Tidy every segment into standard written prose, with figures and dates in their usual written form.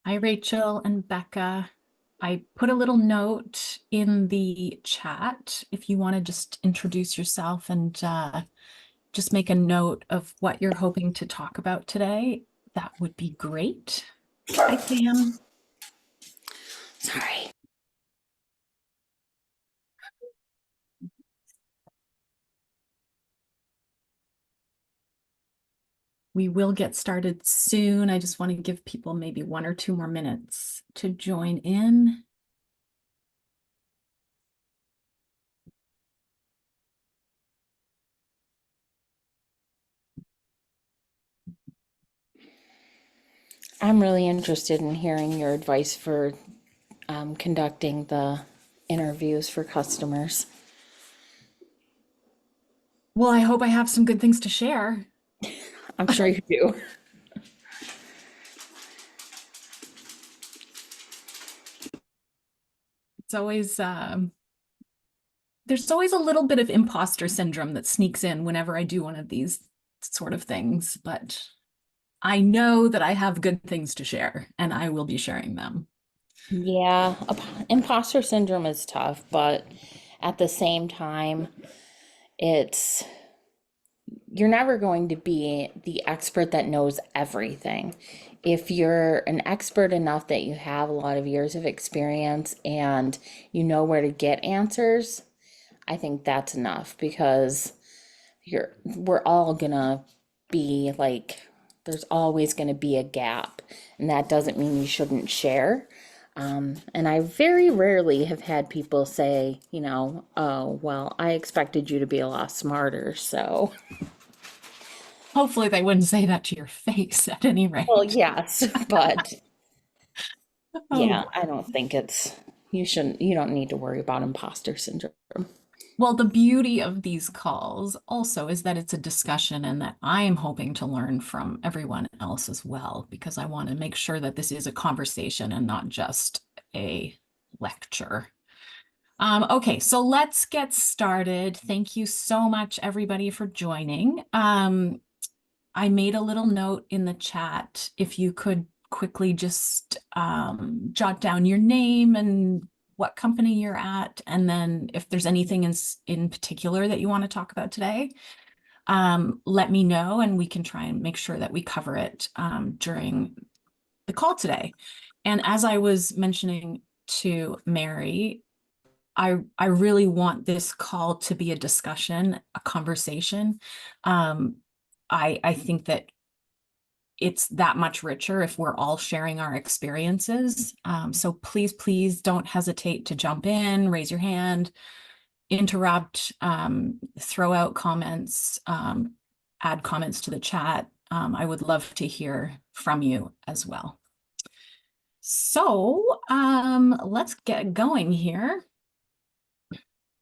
Hi, Rachel and Becca. I put a little note in the chat if you want to just introduce yourself and just make a note of what you're hoping to talk about today. That would be great. Hi, Pam. Sorry. We will get started soon. I just want to give people maybe 1 or 2 more minutes to join in. I'm really interested in hearing your advice for conducting the interviews for customers. Well, I hope I have some good things to share. I'm sure you do. It's always there's always a little bit of imposter syndrome that sneaks in whenever I do one of these sort of things, but I know that I have good things to share and I will be sharing them. Yeah, imposter syndrome is tough, but at the same time, it's you're never going to be the expert that knows everything. If you're an expert enough that you have a lot of years of experience and you know where to get answers, I think that's enough because we're all gonna be like, there's always gonna be a gap, and that doesn't mean you shouldn't share. And I very rarely have had people say, oh, well, I expected you to be a lot smarter, so. Hopefully, they wouldn't say that to your face at any Well, rate. yes, but Oh, yeah, I don't think you don't need to worry about imposter syndrome. well, the beauty of these calls also is that it's a discussion and that I am hoping to learn from everyone else as well, because I want to make sure that this is a conversation and not just a lecture. Okay, so let's get started. Thank you so much, everybody, for joining. I made a little note in the chat. If you could quickly just jot down your name and what company you're at, and then if there's anything in particular that you want to talk about today, let me know and we can try and make sure that we cover it during the call today. And as I was mentioning to Mary, I really want this call to be a discussion, a conversation. Um, I think that it's that much richer if we're all sharing our experiences. So please, please don't hesitate to jump in, raise your hand, interrupt, throw out comments, add comments to the chat. I would love to hear from you as well. So let's get going here.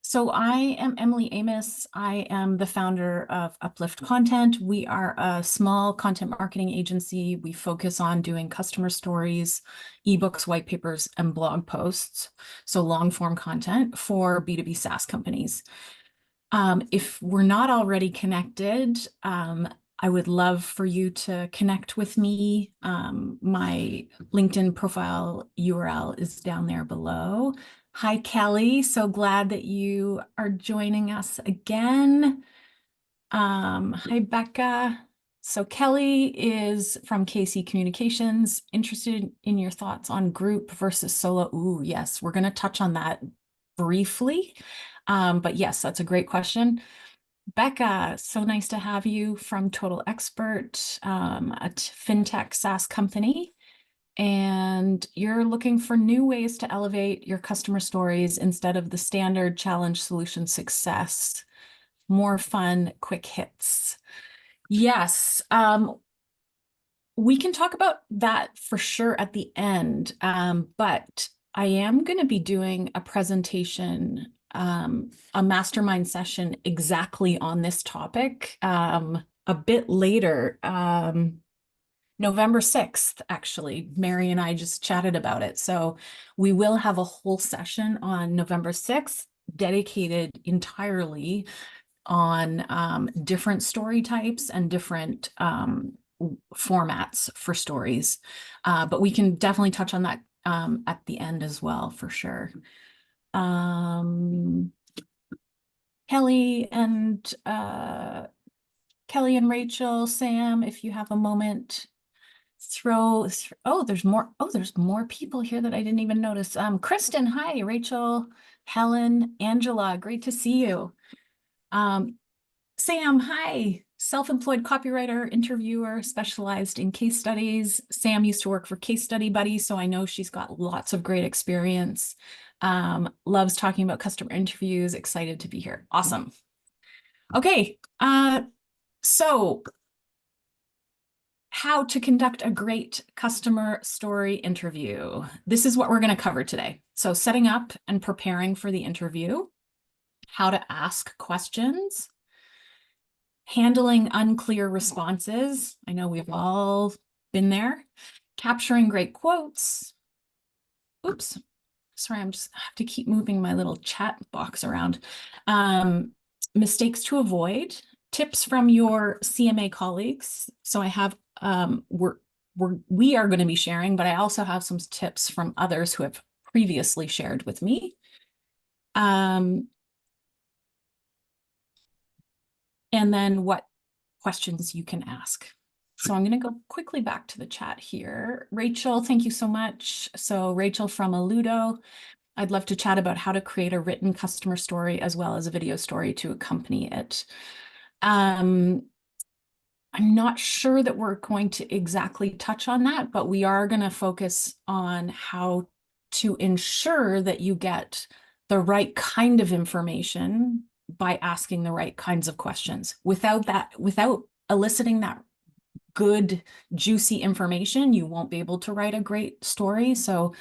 So I am Emily Amos. I am the founder of Uplift Content. We are a small content marketing agency. We focus on doing customer stories, ebooks, white papers, and blog posts. So long form content for B2B SaaS companies. If we're not already connected, I would love for you to connect with me. My LinkedIn profile URL is down there below. Hi, Kelly. So glad that you are joining us again. Hi, Becca. So Kelly is from KC Communications, interested in your thoughts on group versus solo. Ooh, yes, we're going to touch on that briefly. But yes, that's a great question. Becca, so nice to have you from Total Expert, a fintech SaaS company. And you're looking for new ways to elevate your customer stories instead of the standard challenge solution success. More fun, quick hits. Yes, we can talk about that for sure at the end. But I am going to be doing a presentation, a mastermind session exactly on this topic a bit later. November 6th, actually. Mary and I just chatted about it. So we will have a whole session on November 6th dedicated entirely on different story types and different formats for stories. But we can definitely touch on that at the end as well, for sure. Kelly and Rachel, Sam, if you have a moment, oh, there's more people here that I didn't even notice. Kristin, hi, Rachel, Helen, Angela, great to see you. Sam, hi, self-employed copywriter, interviewer, specialized in case studies. Sam used to work for Case Study Buddy, so I know she's got lots of great experience. Loves talking about customer interviews, excited to be here. Awesome. Okay, so how to conduct a great customer story interview. This is what we're going to cover today. So setting up and preparing for the interview, how to ask questions, handling unclear responses. I know we've all been there. Capturing great quotes. Oops, sorry, I have to keep moving my little chat box around. Mistakes to avoid, tips from your CMA colleagues. So I have, we are going to be sharing, but I also have some tips from others who have previously shared with me. And then what questions you can ask. So I'm going to go quickly back to the chat here. Rachel, thank you so much. So Rachel from Aludo, I'd love to chat about how to create a written customer story as well as a video story to accompany it. I'm not sure that we're going to exactly touch on that, but we are going to focus on how to ensure that you get the right kind of information by asking the right kinds of questions. Without eliciting that good, juicy information, you won't be able to write a great story. So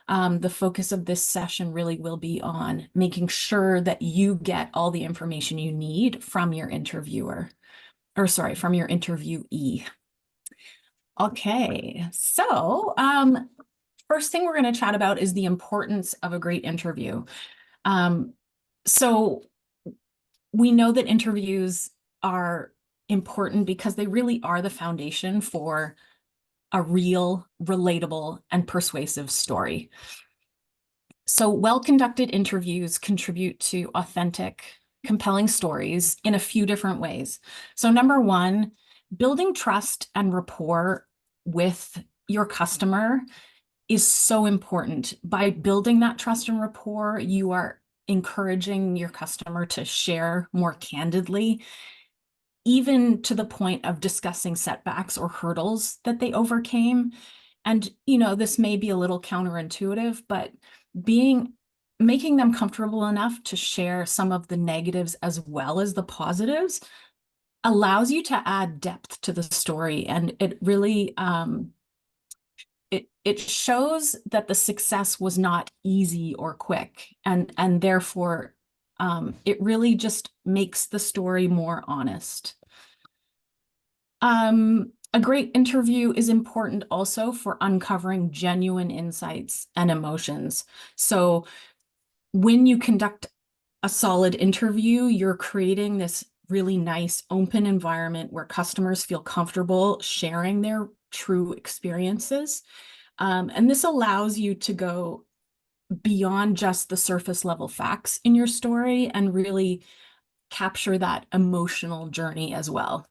the focus of this session really will be on making sure that you get all the information you need from your interviewer, or sorry, from your interviewee. Okay, so first thing we're going to chat about is the importance of a great interview. So we know that interviews are important because they really are the foundation for a real, relatable, and persuasive story. So well-conducted interviews contribute to authentic, compelling stories in a few different ways. So number one, building trust and rapport with your customer is so important. By building that trust and rapport, you are encouraging your customer to share more candidly, even to the point of discussing setbacks or hurdles that they overcame. And, this may be a little counterintuitive, but making them comfortable enough to share some of the negatives as well as the positives allows you to add depth to the story. And it really, it shows that the success was not easy or quick. And therefore, it really just makes the story more honest. A great interview is important also for uncovering genuine insights and emotions. So when you conduct a solid interview, you're creating this really nice open environment where customers feel comfortable sharing their true experiences. And this allows you to go beyond just the surface level facts in your story and really capture that emotional journey as well.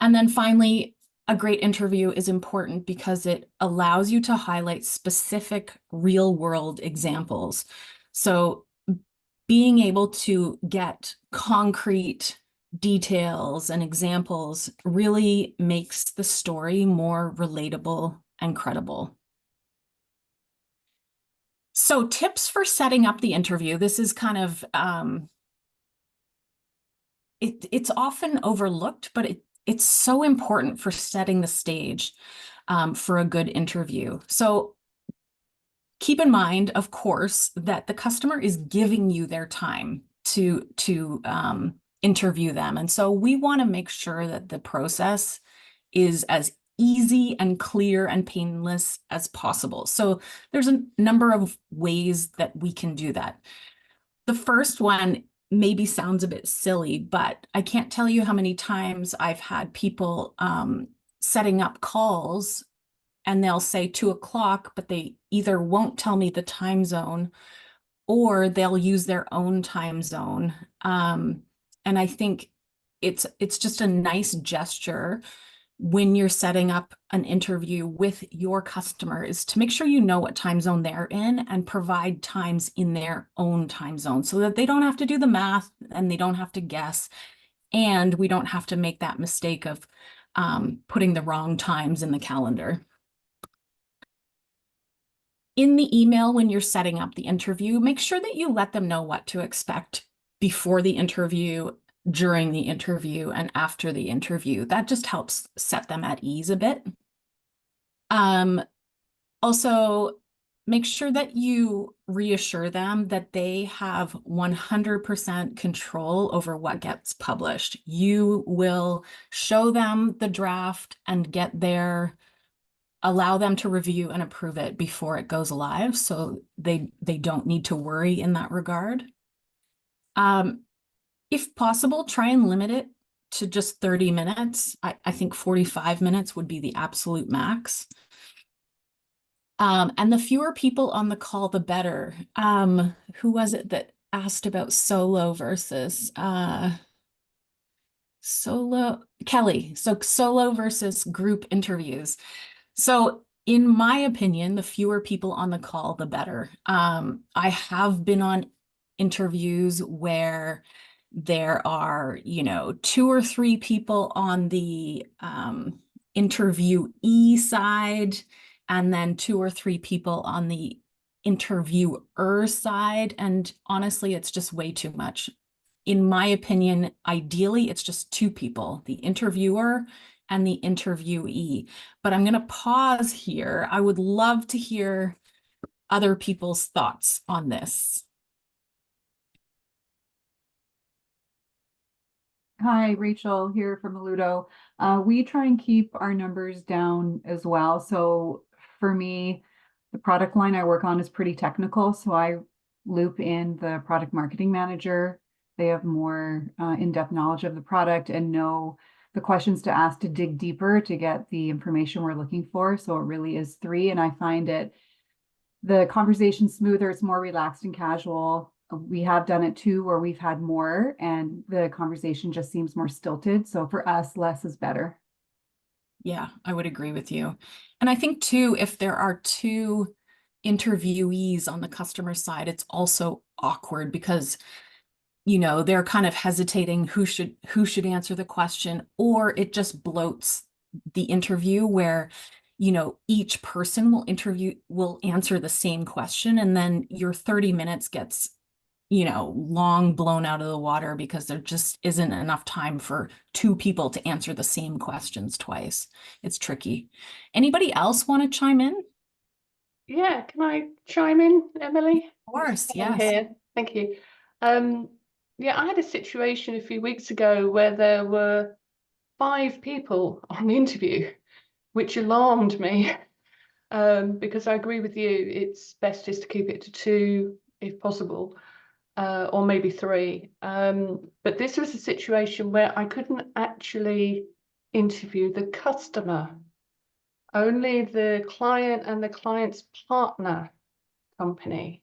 And then finally, a great interview is important because it allows you to highlight specific real world examples. So being able to get concrete details and examples really makes the story more relatable and credible. So tips for setting up the interview. This is kind of, it's often overlooked, but it's so important for setting the stage for a good interview. So keep in mind, of course, that the customer is giving you their time to interview them. And so we want to make sure that the process is as easy and clear and painless as possible. So there's a number of ways that we can do that. The first one maybe sounds a bit silly, but I can't tell you how many times I've had people setting up calls and they'll say 2 o'clock, but they either won't tell me the time zone or they'll use their own time zone. And I think it's just a nice gesture when you're setting up an interview with your customer is to make sure you know what time zone they're in and provide times in their own time zone so that they don't have to do the math and they don't have to guess. And we don't have to make that mistake of putting the wrong times in the calendar. In the email, when you're setting up the interview, make sure that you let them know what to expect before the interview, during the interview, and after the interview. That just helps set them at ease a bit. Also, make sure that you reassure them that they have 100% control over what gets published. You will show them the draft and allow them to review and approve it before it goes live, so they don't need to worry in that regard. If possible, try and limit it to just 30 minutes. I think 45 minutes would be the absolute max. And the fewer people on the call, the better. Who was it that asked about solo versus Kelly. So solo versus group interviews. So in my opinion, the fewer people on the call, the better. I have been on interviews where there are, 2 or 3 people on the interviewee side, and then 2 or 3 people on the interviewer side. And honestly, it's just way too much. In my opinion, ideally, it's just 2 people, the interviewer and the interviewee. But I'm going to pause here. I would love to hear other people's thoughts on this. Hi, Rachel here from Aludo. We try and keep our numbers down as well. So for me, the product line I work on is pretty technical. So I loop in the product marketing manager. They have more in-depth knowledge of the product and know the questions to ask to dig deeper to get the information we're looking for. So it really is 3. And I find the conversation smoother, it's more relaxed and casual. We have done it too, where we've had more and the conversation just seems more stilted. So for us, less is better. Yeah, I would agree with you. And I think too, if there are 2 interviewees on the customer side, it's also awkward because, they're kind of hesitating who should answer the question, or it just bloats the interview where, each person will answer the same question, and then your 30 minutes gets long blown out of the water because there just isn't enough time for 2 people to answer the same questions twice. It's tricky. Anybody else want to chime in? Yeah, can I chime in, Emily? Of course, I'm yes. here. Thank you. Yeah, I had a situation a few weeks ago where there were 5 people on the interview, which alarmed me. Because I agree with you, it's best just to keep it to 2 if possible. Or maybe 3. But this was a situation where I couldn't actually interview the customer, only the client and the client's partner company,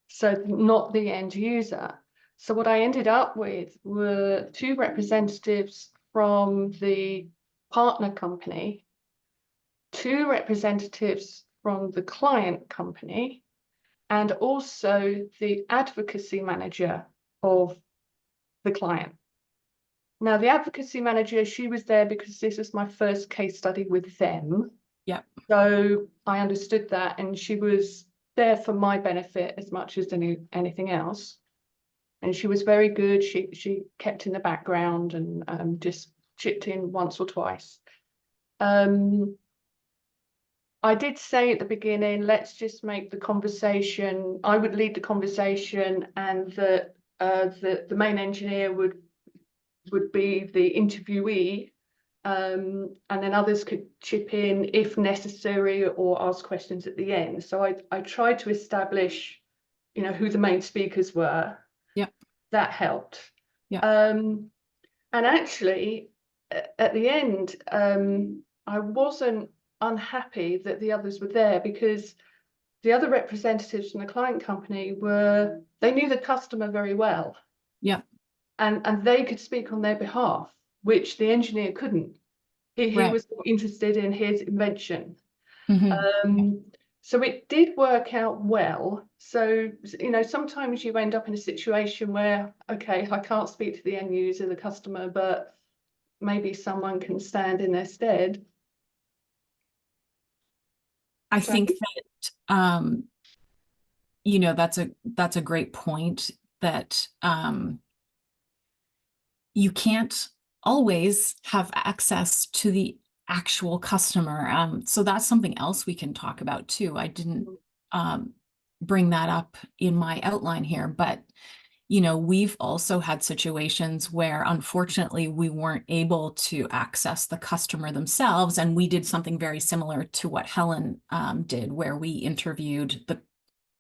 so not the end user. So what I ended up with were 2 representatives from the partner company, 2 representatives from the client company, and also the advocacy manager of the client. Now, the advocacy manager, she was there because this was my first case study with them. Yeah. So I understood that, and she was there for my benefit as much as anything else. And she was very good. She kept in the background and just chipped in once or twice. I did say at the beginning, let's just make the conversation, I would lead the conversation, and the main engineer would be the interviewee, and then others could chip in if necessary or ask questions at the end. So I tried to establish, who the main speakers were. Yeah. that helped. Yeah. And actually, at the end, I wasn't unhappy that the others were there, because the other representatives from the client company they knew the customer very well. Yeah. And they could speak on their behalf, which the engineer couldn't. He Right. was interested in his invention. Mhm. So it did work out well. So, sometimes you end up in a situation where, okay, I can't speak to the end user, the customer, but maybe someone can stand in their stead. I So, think that, that's a great point, that you can't always have access to the actual customer. So that's something else we can talk about too. I didn't bring that up in my outline here, but we've also had situations where unfortunately we weren't able to access the customer themselves. And we did something very similar to what Helen did, where we interviewed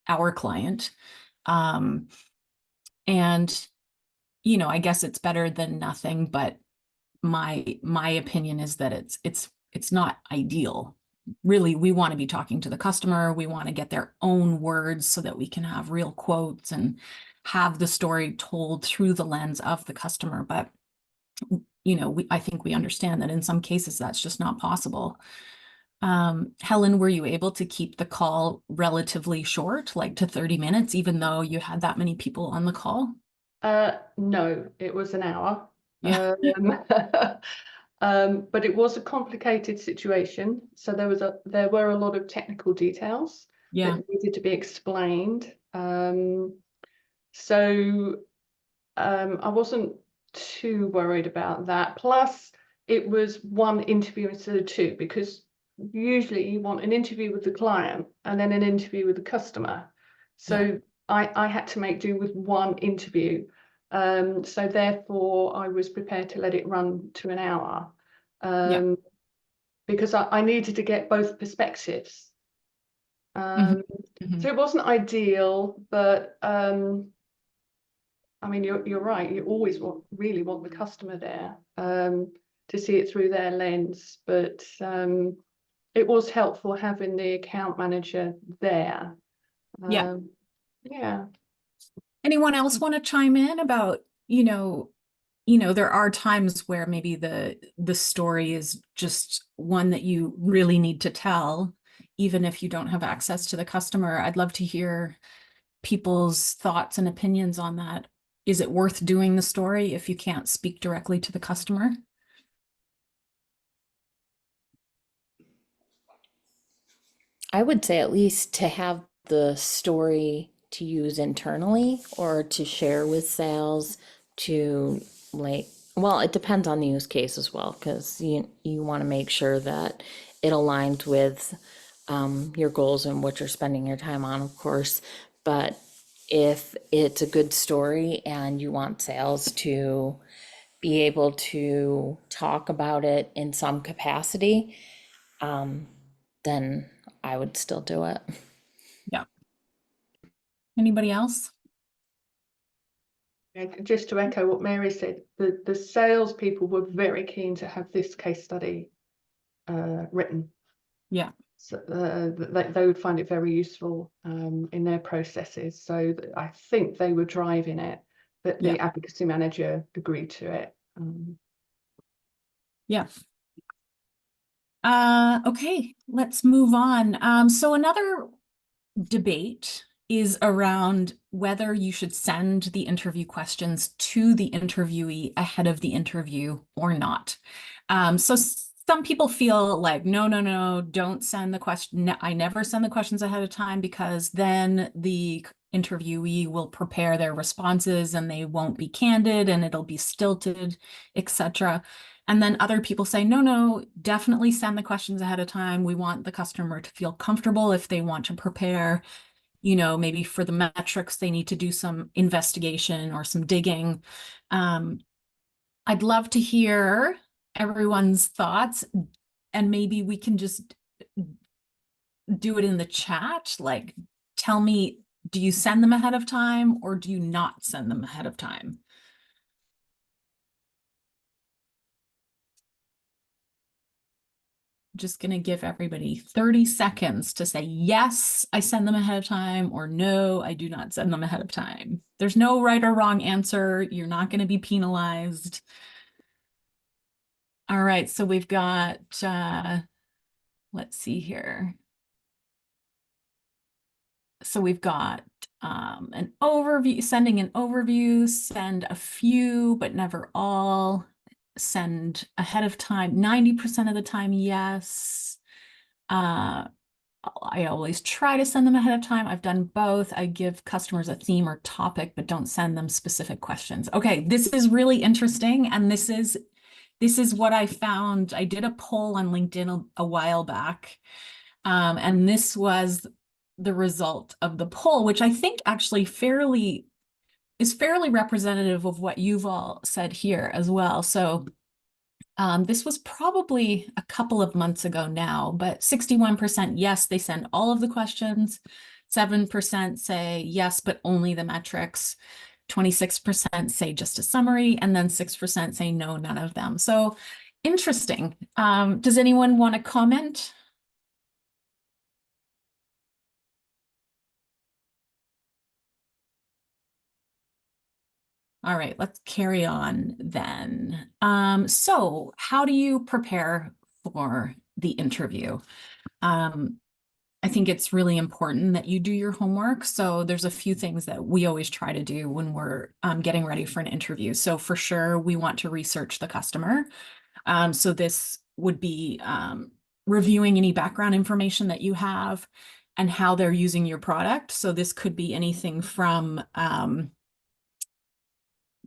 our client. And I guess it's better than nothing, but my opinion is that it's not ideal. Really, we want to be talking to the customer. We want to get their own words so that we can have real quotes and have the story told through the lens of the customer. But I think we understand that in some cases that's just not possible. Helen, were you able to keep the call relatively short, like to 30 minutes, even though you had that many people on the call? no, it was an hour. Yeah. But it was a complicated situation. So there were a lot of technical details Yeah. that needed to be explained. So I wasn't too worried about that. Plus, it was one interview instead of two, because usually you want an interview with the client and then an interview with the customer. So I had to make do with one interview. So therefore, I was prepared to let it run to an hour, because I needed to get both perspectives. Mhm. So it wasn't ideal, but I mean, you're right. You always really want the customer there, to see it through their lens. But it was helpful having the account manager there. Yeah. Yeah. Anyone else want to chime in about, there are times where maybe the story is just one that you really need to tell, even if you don't have access to the customer. I'd love to hear people's thoughts and opinions on that. Is it worth doing the story if you can't speak directly to the customer? I would say at least to have the story to use internally or to share with sales, to well, it depends on the use case as well, because you want to make sure that it aligns with your goals and what you're spending your time on, of course. But if it's a good story and you want sales to be able to talk about it in some capacity, then I would still do it. Yeah. Anybody else? And just to echo what Mary said, the salespeople were very keen to have this case study written. Yeah. So they would find it very useful in their processes. So I think they were driving it, but the advocacy manager agreed to it. Yeah. Okay, let's move on. So another debate is around whether you should send the interview questions to the interviewee ahead of the interview or not. So some people feel like, no, don't send the question. I never send the questions ahead of time, because then the interviewee will prepare their responses and they won't be candid and it'll be stilted, etc. And then other people say, no, definitely send the questions ahead of time. We want the customer to feel comfortable if they want to prepare. Maybe for the metrics, they need to do some investigation or some digging. I'd love to hear everyone's thoughts, and maybe we can just do it in the chat. Like, tell me Do you send them ahead of time or do you not send them ahead of time? Just going to give everybody 30 seconds to say, yes, I send them ahead of time, or no, I do not send them ahead of time. There's no right or wrong answer. You're not going to be penalized. All right, so we've got, let's see here. So we've got an overview, sending an overview, send a few, but never all, send ahead of time, 90% of the time, yes. I always try to send them ahead of time. I've done both. I give customers a theme or topic, but don't send them specific questions. Okay, this is really interesting. And this is what I found. I did a poll on LinkedIn a while back. And this was the result of the poll, which I think actually is fairly representative of what you've all said here as well. So this was probably a couple of months ago now, but 61% yes, they send all of the questions. 7% say yes, but only the metrics. 26% say just a summary, and then 6% say no, none of them. So interesting. Does anyone want to comment? All right, let's carry on then. So how do you prepare for the interview? I think it's really important that you do your homework. So there's a few things that we always try to do when we're getting ready for an interview. So for sure, we want to research the customer. So this would be reviewing any background information that you have and how they're using your product. So this could be anything from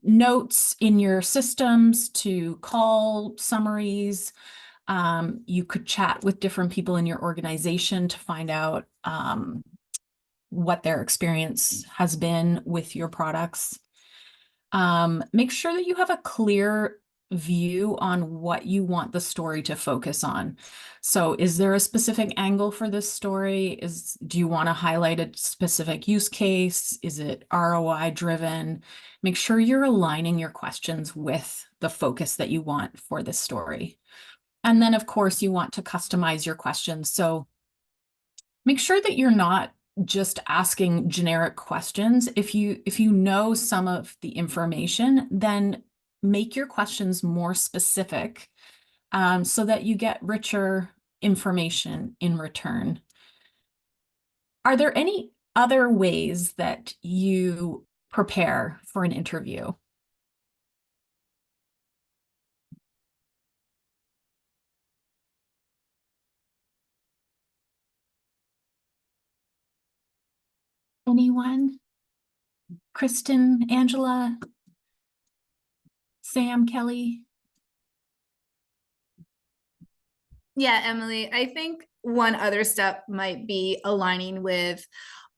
notes in your systems to call summaries. You could chat with different people in your organization to find out what their experience has been with your products. Make sure that you have a clear view on what you want the story to focus on. So is there a specific angle for this story? Do you want to highlight a specific use case? Is it ROI driven? Make sure you're aligning your questions with the focus that you want for this story. And then, of course, you want to customize your questions. So make sure that you're not just asking generic questions. If you know some of the information, then make your questions more specific so that you get richer information in return. Are there any other ways that you prepare for an interview? Anyone? Kristin, Angela, Sam, Kelly? Yeah, Emily, I think one other step might be aligning with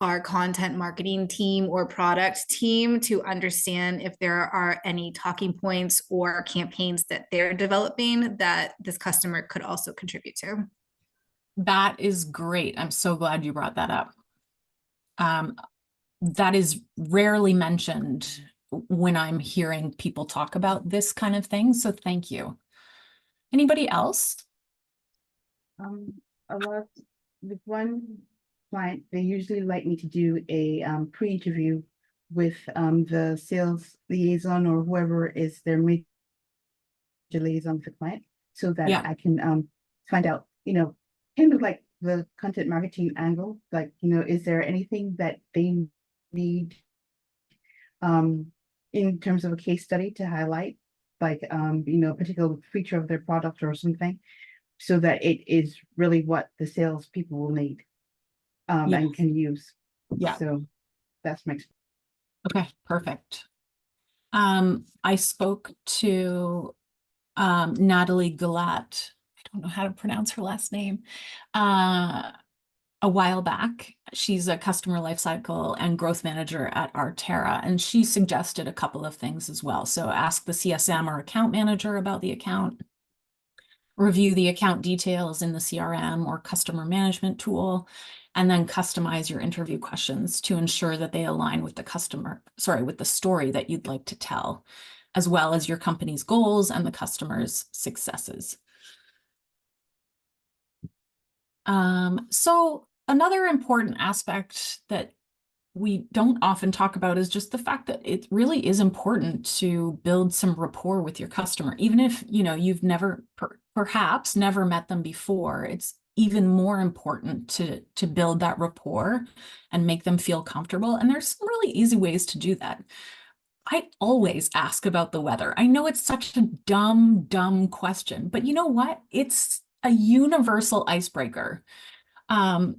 our content marketing team or product team to understand if there are any talking points or campaigns that they're developing that this customer could also contribute to. That is great. I'm so glad you brought that up. That is rarely mentioned when I'm hearing people talk about this kind of thing. So thank you. Anybody else? A lot with one client, they usually like me to do a pre-interview with the sales liaison or whoever is their major liaison with the client, so that Yeah. I can find out, kind of like the content marketing angle, like, is there anything that they need in terms of a case study to highlight, like a particular feature of their product or something, so that it is really what the salespeople will need and can use. Yeah. So that's my. Okay, perfect. I spoke to Natalie Galat. I don't know how to pronounce her last name. A while back. She's a customer lifecycle and growth manager at Artera, and she suggested a couple of things as well. So ask the CSM or account manager about the account. review the account details in the CRM or customer management tool, and then customize your interview questions to ensure that they align with with the story that you'd like to tell, as well as your company's goals and the customer's successes. So another important aspect that we don't often talk about is just the fact that it really is important to build some rapport with your customer. Even if, you've perhaps never met them before, it's even more important to build that rapport and make them feel comfortable. And there's some really easy ways to do that. I always ask about the weather. I know it's such a dumb question, but you know what? It's a universal icebreaker. I'll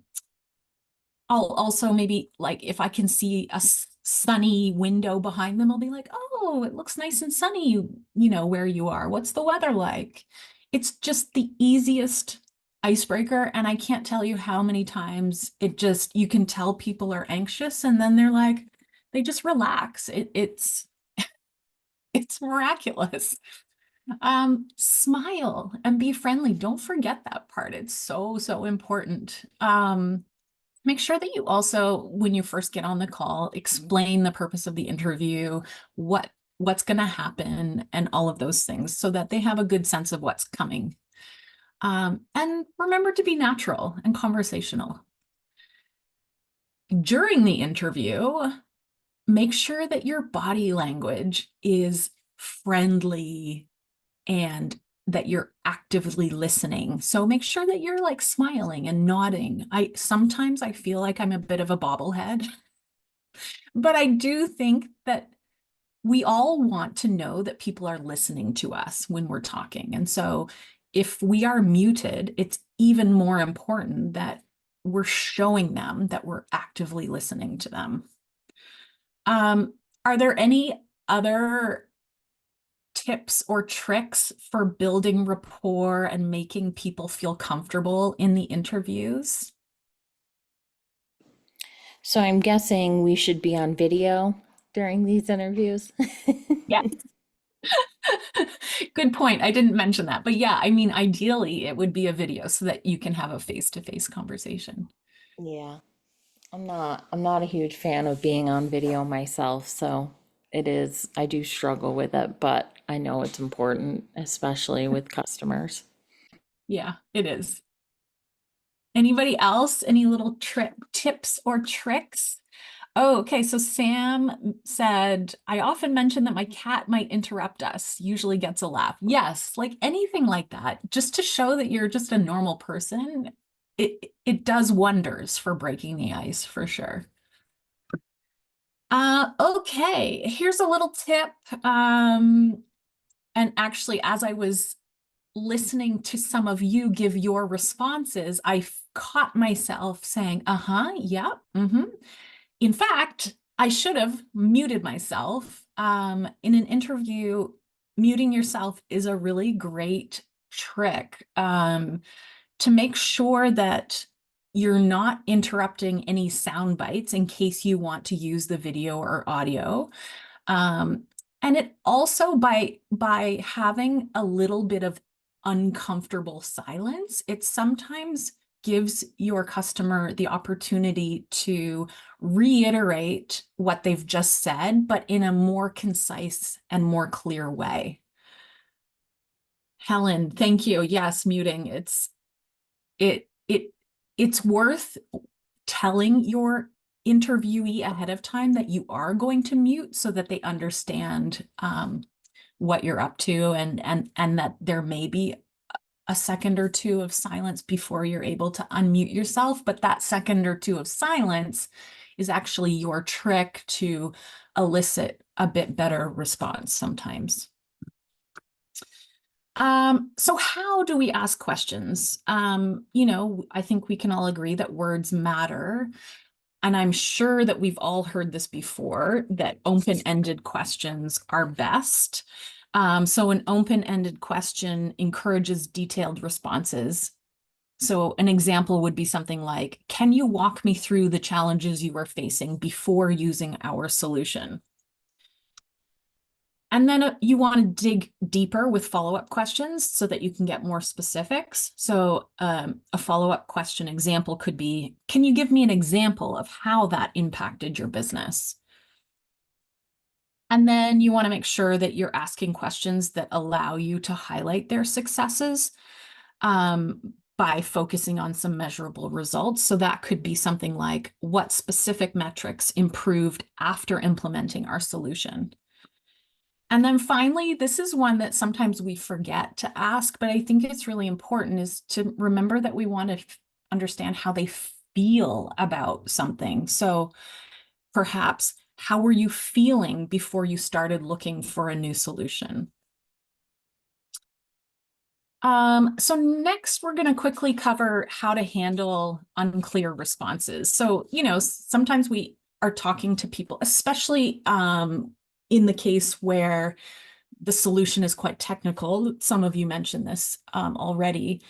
also maybe, like, if I can see a sunny window behind them, I'll be like, oh, it looks nice and sunny, where you are. What's the weather like? It's just the easiest icebreaker. And I can't tell you how many times you can tell people are anxious and then they just relax. It's miraculous. Smile and be friendly. Don't forget that part. It's so important. Make sure that you also, when you first get on the call, explain the purpose of the interview, what's going to happen, and all of those things so that they have a good sense of what's coming. And remember to be natural and conversational. During the interview, make sure that your body language is friendly and that you're actively listening. So make sure that you're like smiling and nodding. Sometimes I feel like I'm a bit of a bobblehead, but I do think that we all want to know that people are listening to us when we're talking. And so if we are muted, it's even more important that we're showing them that we're actively listening to them. Are there any other tips or tricks for building rapport and making people feel comfortable in the interviews? So I'm guessing we should be on video during these interviews. Yeah. Good point. I didn't mention that, but yeah, I mean, ideally it would be a video so that you can have a face-to-face conversation. Yeah. I'm not a huge fan of being on video myself, so I do struggle with it, but I know it's important, especially with customers. Yeah, it is. Anybody else? Any little tips or tricks? Oh, okay. So Sam said, I often mention that my cat might interrupt us, usually gets a laugh. Yes, like anything like that, just to show that you're just a normal person. It does wonders for breaking the ice, for sure. Okay, here's a little tip. And actually, as I was listening to some of you give your responses, I caught myself saying, yeah, In fact, I should have muted myself. In an interview, muting yourself is a really great trick to make sure that you're not interrupting any sound bites in case you want to use the video or audio. And it also, by having a little bit of uncomfortable silence, it sometimes gives your customer the opportunity to reiterate what they've just said, but in a more concise and more clear way. Helen, thank you. Yes, muting. It's worth telling your interviewee ahead of time that you are going to mute so that they understand what you're up to and that there may be a second or two of silence before you're able to unmute yourself. But that second or two of silence is actually your trick to elicit a bit better response sometimes. So how do we ask questions? I think we can all agree that words matter. And I'm sure that we've all heard this before, that open-ended questions are best. So an open-ended question encourages detailed responses. So an example would be something like, can you walk me through the challenges you are facing before using our solution? And then you want to dig deeper with follow-up questions so that you can get more specifics. So a follow-up question example could be, can you give me an example of how that impacted your business? And then you want to make sure that you're asking questions that allow you to highlight their successes by focusing on some measurable results. So that could be something like, what specific metrics improved after implementing our solution? And then finally, this is one that sometimes we forget to ask, but I think it's really important, is to remember that we want to understand how they feel about something. So perhaps, how were you feeling before you started looking for a new solution? So next, we're going to quickly cover how to handle unclear responses. So, sometimes we are talking to people, especially in the case where the solution is quite technical. Some of you mentioned this already.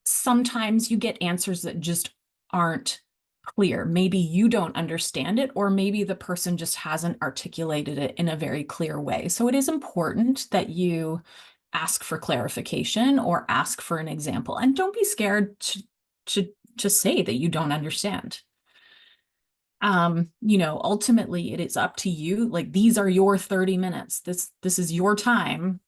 Sometimes you get answers that just aren't clear. Maybe you don't understand it, or maybe the person just hasn't articulated it in a very clear way. So it is important that you ask for clarification or ask for an example, and don't be scared to say that you don't understand. Ultimately it is up to you. Like, these are your 30 minutes. This is your time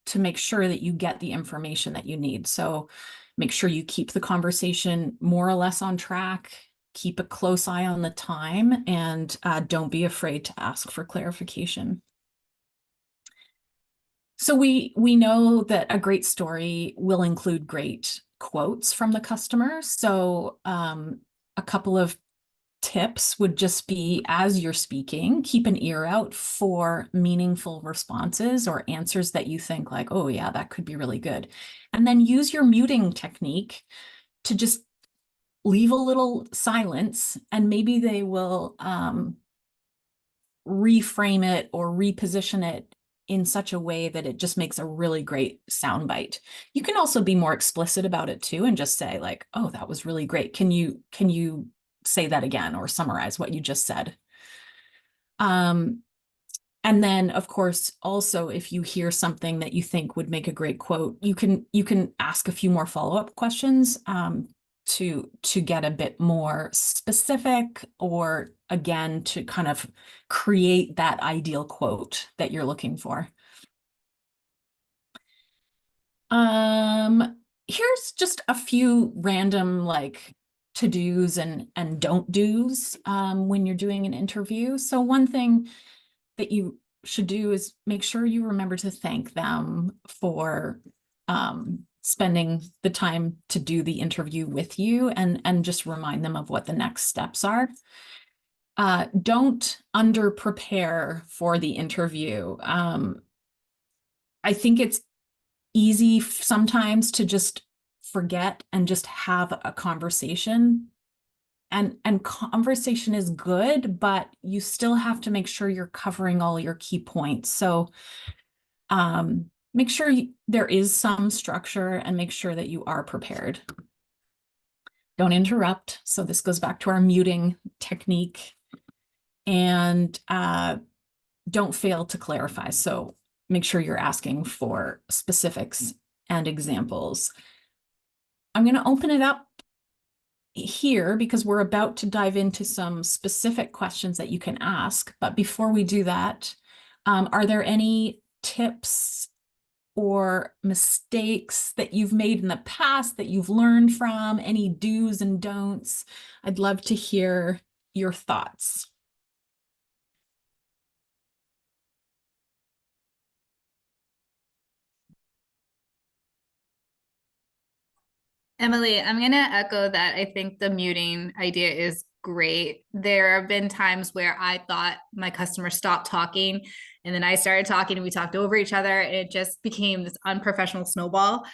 to make sure that you get the information that you need. So make sure you keep the conversation more or less on track, keep a close eye on the time, and don't be afraid to ask for clarification. So we know that a great story will include great quotes from the customer. So a couple of tips would just be, as you're speaking, keep an ear out for meaningful responses or answers that you think like, oh yeah, that could be really good. And then use your muting technique to just leave a little silence, and maybe they will reframe it or reposition it in such a way that it just makes a really great soundbite. You can also be more explicit about it too, and just say like, oh, that was really great. Can you say that again, or summarize what you just said? And then, of course, also, if you hear something that you think would make a great quote, you can ask a few more follow-up questions to get a bit more specific, or again, to kind of create that ideal quote that you're looking for. Here's just a few random to-dos and don't do's when you're doing an interview. So one thing that you should do is make sure you remember to thank them for spending the time to do the interview with you, and just remind them of what the next steps are. Don't under prepare for the interview. I think it's easy sometimes to just forget and just have a conversation. And conversation is good, but you still have to make sure you're covering all your key points. So make sure there is some structure, and make sure that you are prepared. Don't interrupt. So this goes back to our muting technique. And don't fail to clarify. So make sure you're asking for specifics and examples. I'm going to open it up here because we're about to dive into some specific questions that you can ask. But before we do that, are there any tips or mistakes that you've made in the past that you've learned from? Any do's and don'ts? I'd love to hear your thoughts. Emily, I'm going to echo that. I think the muting idea is great. There have been times where I thought my customer stopped talking, and then I started talking, and we talked over each other, and it just became this unprofessional snowball.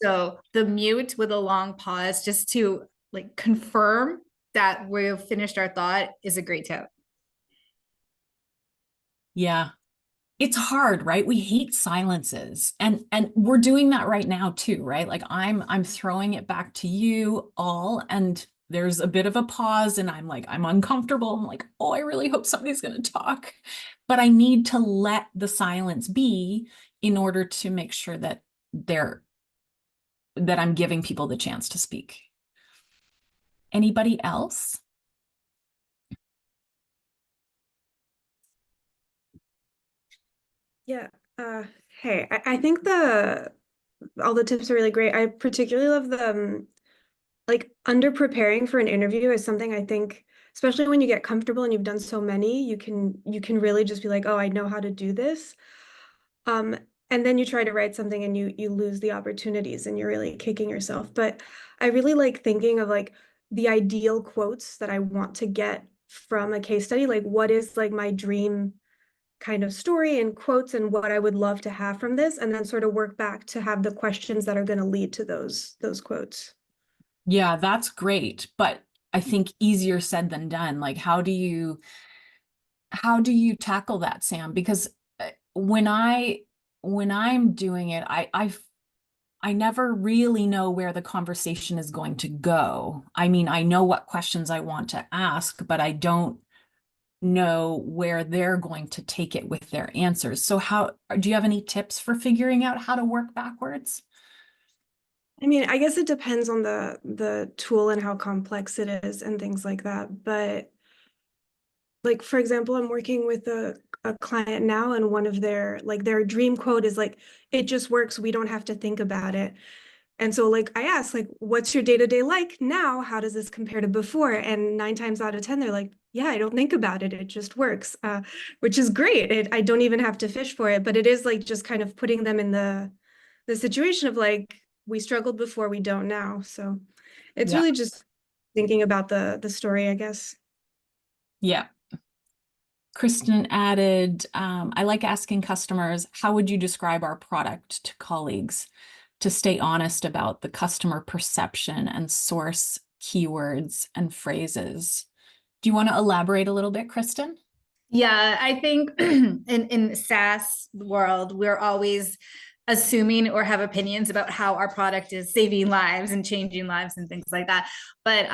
So the mute with a long pause just to confirm that we've finished our thought is a great tip. Yeah. It's hard, right? We hate silences, and we're doing that right now too, right? Like I'm throwing it back to you all, and there's a bit of a pause and I'm like, I'm uncomfortable. I'm like, oh, I really hope somebody's going to talk. But I need to let the silence be in order to make sure that I'm giving people the chance to speak. Anybody else? Yeah. Hey, I think all the tips are really great. I particularly love the like under preparing for an interview is something I think, especially when you get comfortable and you've done so many, you can really just be like, oh, I know how to do this. Um, and then you try to write something and you lose the opportunities and you're really kicking yourself. But I really like thinking of like the ideal quotes that I want to get from a case study. Like what is like my dream kind of story and quotes and what I would love to have from this, and then sort of work back to have the questions that are going to lead to those quotes. Yeah, that's great. But I think easier said than done. Like, how do you tackle that, Sam? Because when I'm doing it, I never really know where the conversation is going to go. I mean, I know what questions I want to ask, but I don't know where they're going to take it with their answers. So do you have any tips for figuring out how to work backwards? I mean, I guess it depends on the tool and how complex it is and things like that. But like, for example, I'm working with a client now, and one of their dream quote is like, it just works, we don't have to think about it. And so like I asked, like, what's your day-to-day like now? How does this compare to before? And 9 times out of 10, they're like, yeah, I don't think about it. It just works, which is great. I don't even have to fish for it, but it is like just kind of putting them in the situation of like, we struggled before, we don't now. So it's Yeah. really just thinking about the story, I guess. Yeah. Kristin added, I like asking customers, how would you describe our product to colleagues to stay honest about the customer perception and source keywords and phrases? Do you want to elaborate a little bit, Kristin? Yeah, I think in SaaS world, we're always assuming or have opinions about how our product is saving lives and changing lives and things like that. But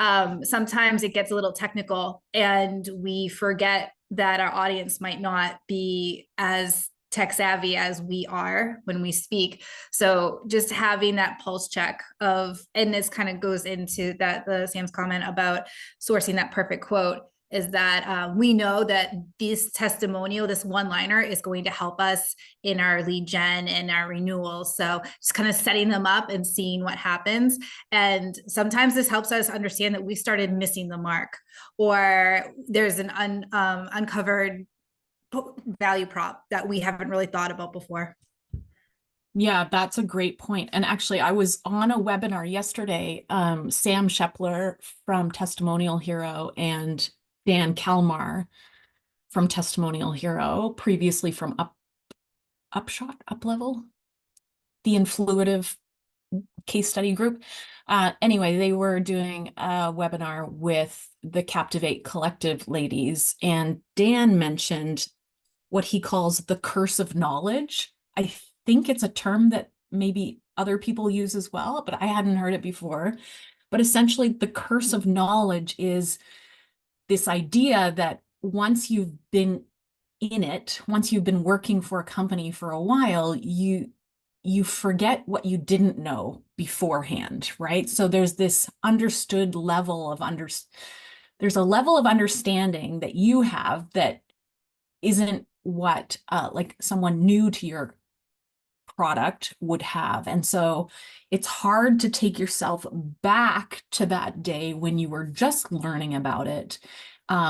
sometimes it gets a little technical and we forget that our audience might not be as tech savvy as we are when we speak. So just having that pulse check of, and this kind of goes into the Sam's comment about sourcing that perfect quote, is that we know that this testimonial, this one-liner is going to help us in our lead gen and our renewals. So just kind of setting them up and seeing what happens. And sometimes this helps us understand that we started missing the mark, or there's an uncovered value prop that we haven't really thought about before. Yeah, that's a great point. And actually, I was on a webinar yesterday. Sam Shepler from Testimonial Hero and Dan Kalmar from Testimonial Hero, previously from Uplevel, the Influitive case study group. Anyway, they were doing a webinar with the Captivate Collective ladies, and Dan mentioned what he calls the curse of knowledge. I think it's a term that maybe other people use as well, but I hadn't heard it before. But essentially, the curse of knowledge is this idea that once you've been in it, once you've been working for a company for a while, you forget what you didn't know beforehand, right? So there's this understood level of there's a level of understanding that you have that isn't what like someone new to your product would have. And so it's hard to take yourself back to that day when you were just learning about it.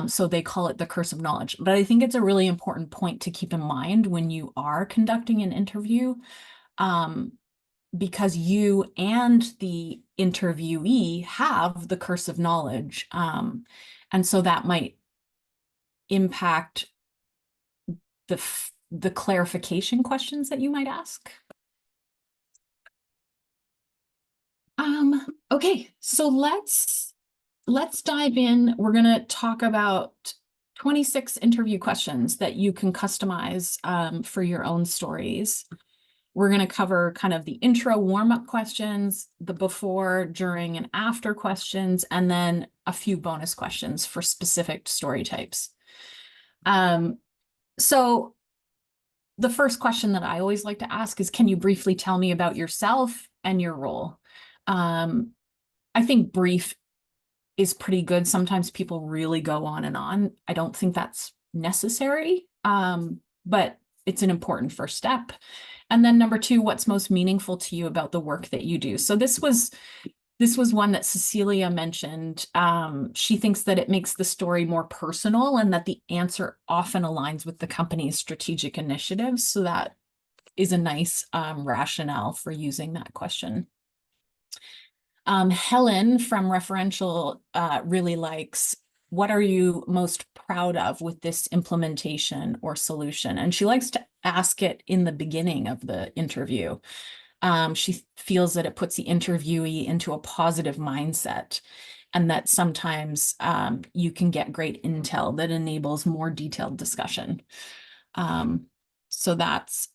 So they call it the curse of knowledge. But I think it's a really important point to keep in mind when you are conducting an interview, because you and the interviewee have the curse of knowledge. And so that might impact the clarification questions that you might ask. Okay, so let's dive in. We're going to talk about 26 interview questions that you can customize for your own stories. We're going to cover kind of the intro warm-up questions, the before, during, and after questions, and then a few bonus questions for specific story types. So the first question that I always like to ask is, can you briefly tell me about yourself and your role? I think brief is pretty good. Sometimes people really go on and on. I don't think that's necessary, but it's an important first step. And then number two, what's most meaningful to you about the work that you do? So this was one that Cecilia mentioned. She thinks that it makes the story more personal and that the answer often aligns with the company's strategic initiatives. So that is a nice rationale for using that question. Helen from Referential really likes, what are you most proud of with this implementation or solution? And she likes to ask it in the beginning of the interview. She feels that it puts the interviewee into a positive mindset, and that sometimes you can get great intel that enables more detailed discussion. So that's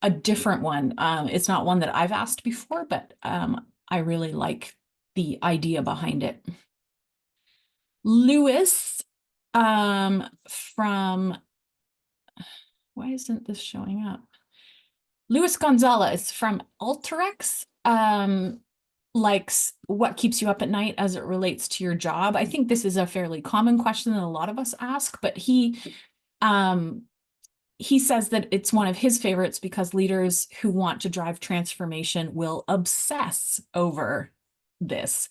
a different one. It's not one that I've asked before, but I really like the idea behind it. Lewis from, why isn't this showing up? Lewis Gonzalez from Alteryx likes, what keeps you up at night as it relates to your job? I think this is a fairly common question that a lot of us ask, but he says that it's one of his favorites because leaders who want to drive transformation will obsess over this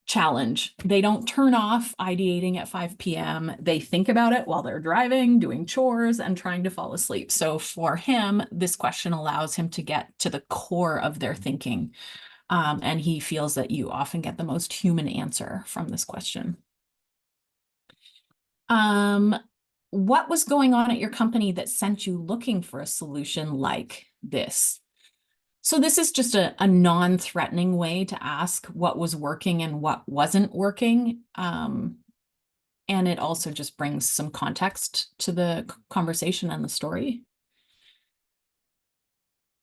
challenge. They don't turn off ideating at 5 p.m. They think about it while they're driving, doing chores, and trying to fall asleep. So for him, this question allows him to get to the core of their thinking. And he feels that you often get the most human answer from this question. What was going on at your company that sent you looking for a solution like this? So this is just a non-threatening way to ask what was working and what wasn't working. And it also just brings some context to the conversation and the story.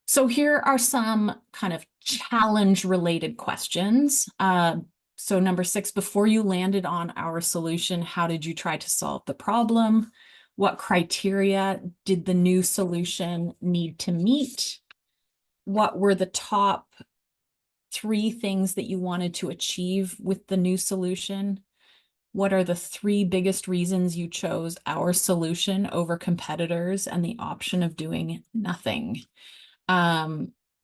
So here are some kind of challenge-related questions. So number 6, before you landed on our solution, how did you try to solve the problem? What criteria did the new solution need to meet? What were the top 3 things that you wanted to achieve with the new solution? What are the 3 biggest reasons you chose our solution over competitors and the option of doing nothing?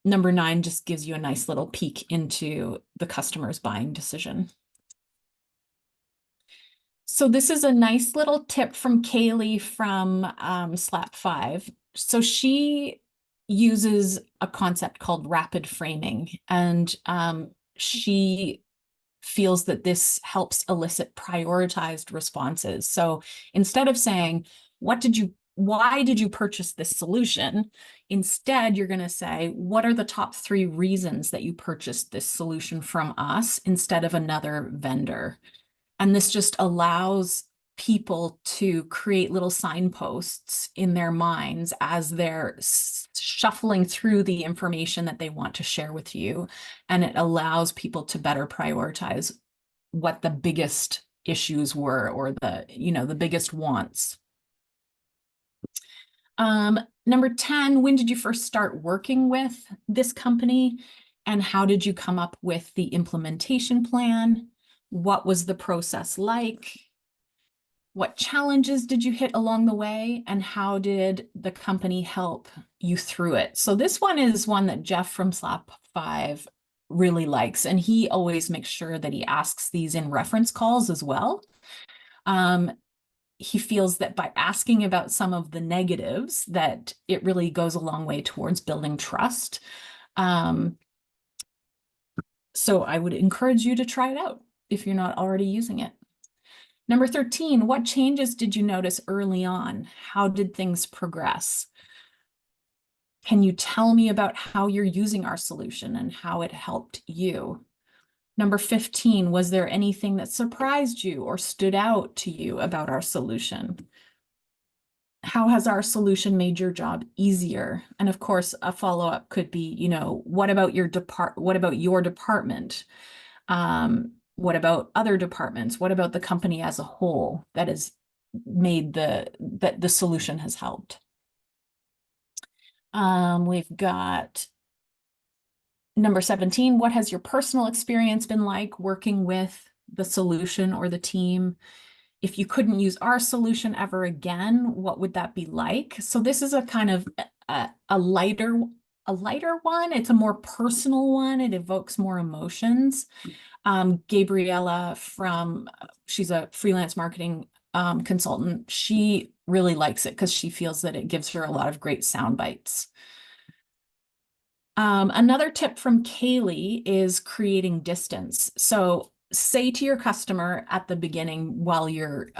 Number 9 just gives you a nice little peek into the customer's buying decision. So this is a nice little tip from Kaylee from Slap 5. So she uses a concept called rapid framing, and she feels that this helps elicit prioritized responses. So instead of saying, why did you purchase this solution? Instead, you're going to say, what are the top 3 reasons that you purchased this solution from us instead of another vendor? And this just allows people to create little signposts in their minds as they're shuffling through the information that they want to share with you. And it allows people to better prioritize what the biggest issues were, or the biggest wants. Number 10, when did you first start working with this company? And how did you come up with the implementation plan? What was the process like? What challenges did you hit along the way? And how did the company help you through it? So this one is one that Jeff from Slap 5 really likes. And he always makes sure that he asks these in reference calls as well. He feels that by asking about some of the negatives, that it really goes a long way towards building trust. So I would encourage you to try it out if you're not already using it. Number 13, what changes did you notice early on? How did things progress? Can you tell me about how you're using our solution and how it helped you? Number 15, was there anything that surprised you or stood out to you about our solution? how has our solution made your job easier? And of course, a follow-up could be, you know, what about your department? What about other departments? What about the company as a whole that has made that the solution has helped? We've got number 17, what has your personal experience been like working with the solution or the team? If you couldn't use our solution ever again, what would that be like? So this is a kind of a lighter one. It's a more personal one. It evokes more emotions. Gabriella she's a freelance marketing consultant. She really likes it because she feels that it gives her a lot of great sound bites. Another tip from Kaylee is creating distance. So say to your customer at the beginning while you're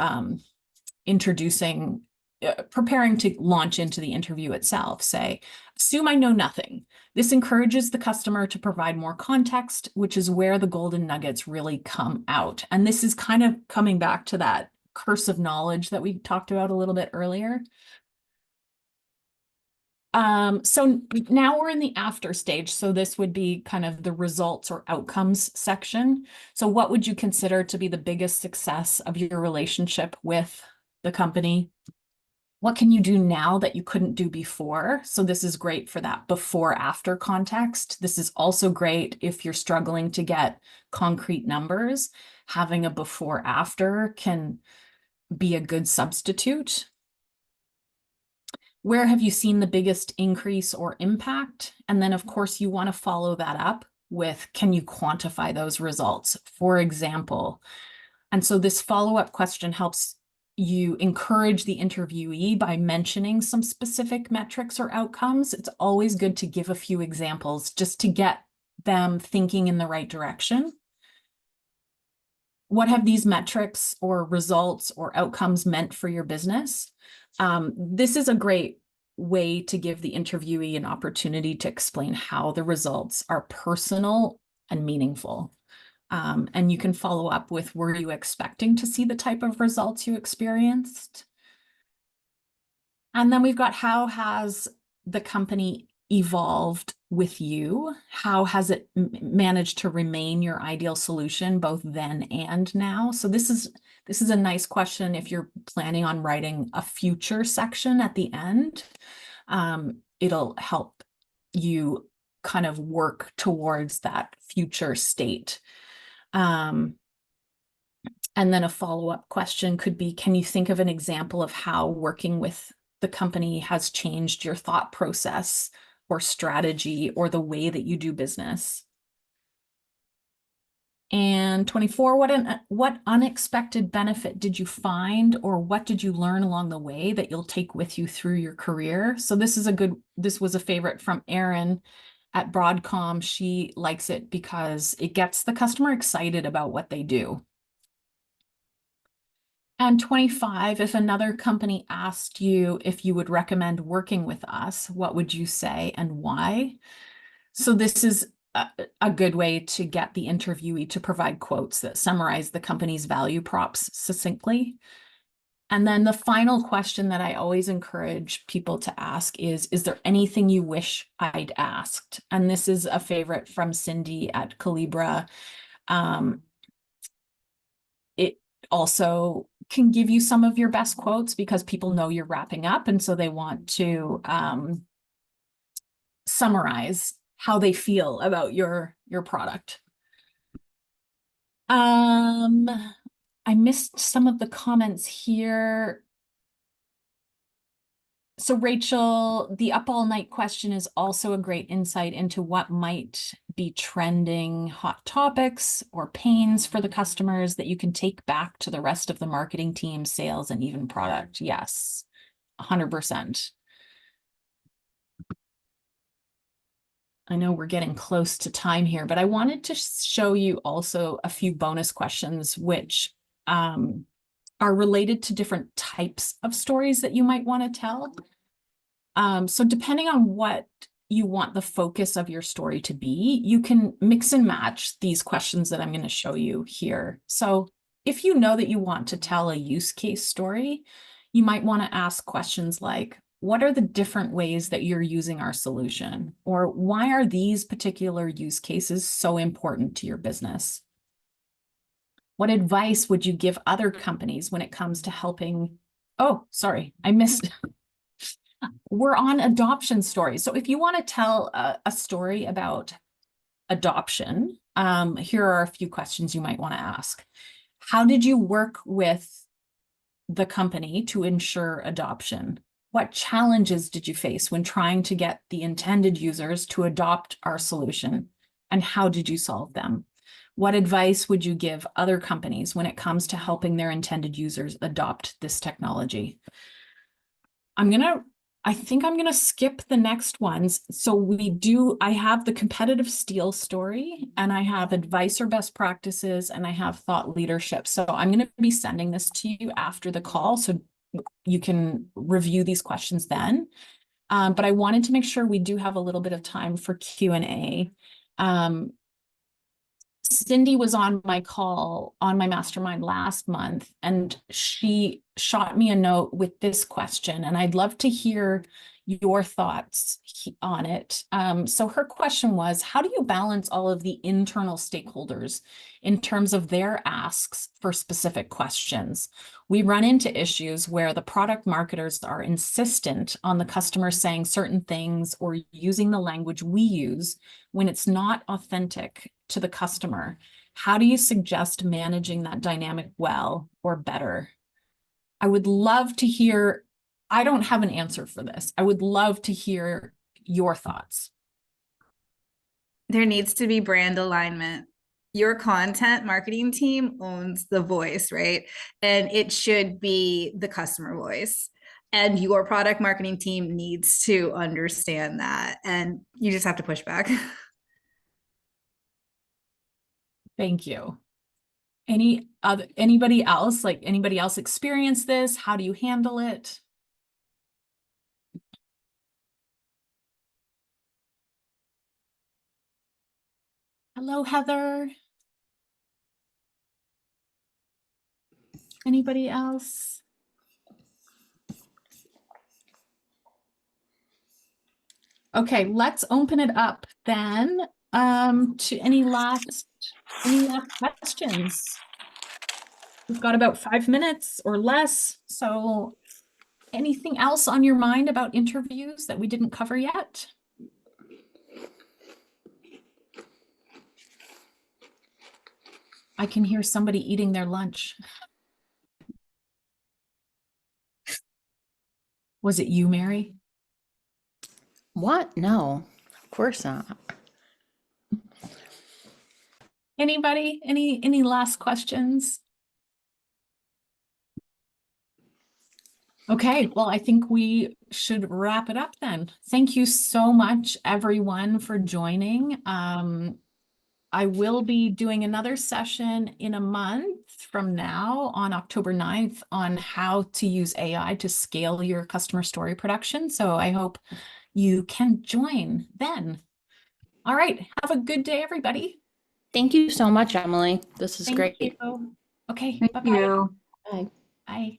preparing to launch into the interview itself, say, assume I know nothing. This encourages the customer to provide more context, which is where the golden nuggets really come out. And this is kind of coming back to that curse of knowledge that we talked about a little bit earlier. So now we're in the after stage. So this would be kind of the results or outcomes section. So what would you consider to be the biggest success of your relationship with the company? What can you do now that you couldn't do before? So this is great for that before after context. This is also great if you're struggling to get concrete numbers. Having a before after can be a good substitute. Where have you seen the biggest increase or impact? And then, of course, you want to follow that up with, can you quantify those results? For example, and so this follow-up question helps you encourage the interviewee by mentioning some specific metrics or outcomes. It's always good to give a few examples just to get them thinking in the right direction. What have these metrics or results or outcomes meant for your business? This is a great way to give the interviewee an opportunity to explain how the results are personal and meaningful. And you can follow up with, were you expecting to see the type of results you experienced? And then we've got, how has the company evolved with you? How has it managed to remain your ideal solution both then and now? So this is a nice question if you're planning on writing a future section at the end. It'll help you kind of work towards that future state. And then a follow-up question could be, can you think of an example of how working with the company has changed your thought process or strategy or the way that you do business? And 24, what unexpected benefit did you find, or what did you learn along the way that you'll take with you through your career? So this was a favorite from Erin at Broadcom. She likes it because it gets the customer excited about what they do. And 25, if another company asked you if you would recommend working with us, what would you say and why? So this is a good way to get the interviewee to provide quotes that summarize the company's value props succinctly. And then the final question that I always encourage people to ask is there anything you wish I'd asked? And this is a favorite from Cindy at Calibra. It also can give you some of your best quotes because people know you're wrapping up, and so they want to summarize how they feel about your product. I missed some of the comments here. So Rachel, the up all night question is also a great insight into what might be trending hot topics or pains for the customers that you can take back to the rest of the marketing team, sales, and even product. Yes, 100%. I know we're getting close to time here, but I wanted to show you also a few bonus questions which are related to different types of stories that you might want to tell. So depending on what you want the focus of your story to be, you can mix and match these questions that I'm going to show you here. So if you know that you want to tell a use case story, You might want to ask questions like, what are the different ways that you're using our solution? Or why are these particular use cases so important to your business? What advice would you give other companies when it comes to helping? Oh, sorry, I missed. We're on adoption stories. So if you want to tell a story about adoption, here are a few questions you might want to ask. How did you work with the company to ensure adoption? What challenges did you face when trying to get the intended users to adopt our solution? And how did you solve them? What advice would you give other companies when it comes to helping their intended users adopt this technology? I think I'm gonna skip the next ones. So I have the competitive steel story, and I have advice or best practices, and I have thought leadership. So I'm gonna be sending this to you after the call, so you can review these questions then. But I wanted to make sure we do have a little bit of time for Q&A. Cindy was on my call on my mastermind last month, and she shot me a note with this question, and I'd love to hear your thoughts on it. So her question was, how do you balance all of the internal stakeholders in terms of their asks for specific questions? We run into issues where the product marketers are insistent on the customer saying certain things or using the language we use when it's not authentic to the customer. How do you suggest managing that dynamic well or better? I would love to hear, I don't have an answer for this. I would love to hear your thoughts. There needs to be brand alignment. Your content marketing team owns the voice, right? And it should be the customer voice. And your product marketing team needs to understand that. And you just have to push back. Thank you. Anybody else experience this? How do you handle it? Hello, Heather. Anybody else? Okay, let's open it up then to any last questions. We've got about 5 minutes or less. So anything else on your mind about interviews that we didn't cover yet? I can hear somebody eating their lunch. Was it you, Mary? What? No, of course not. Anybody? Any last questions? Okay, well, I think we should wrap it up then. Thank you so much, everyone, for joining. I will be doing another session in a month from now on October 9th on how to use AI to scale your customer story production. So I hope you can join then. All right, have a good day, everybody. Thank you so much, Emily. This is Thank great. you. Okay, Thank bye-bye. you. Bye. Bye.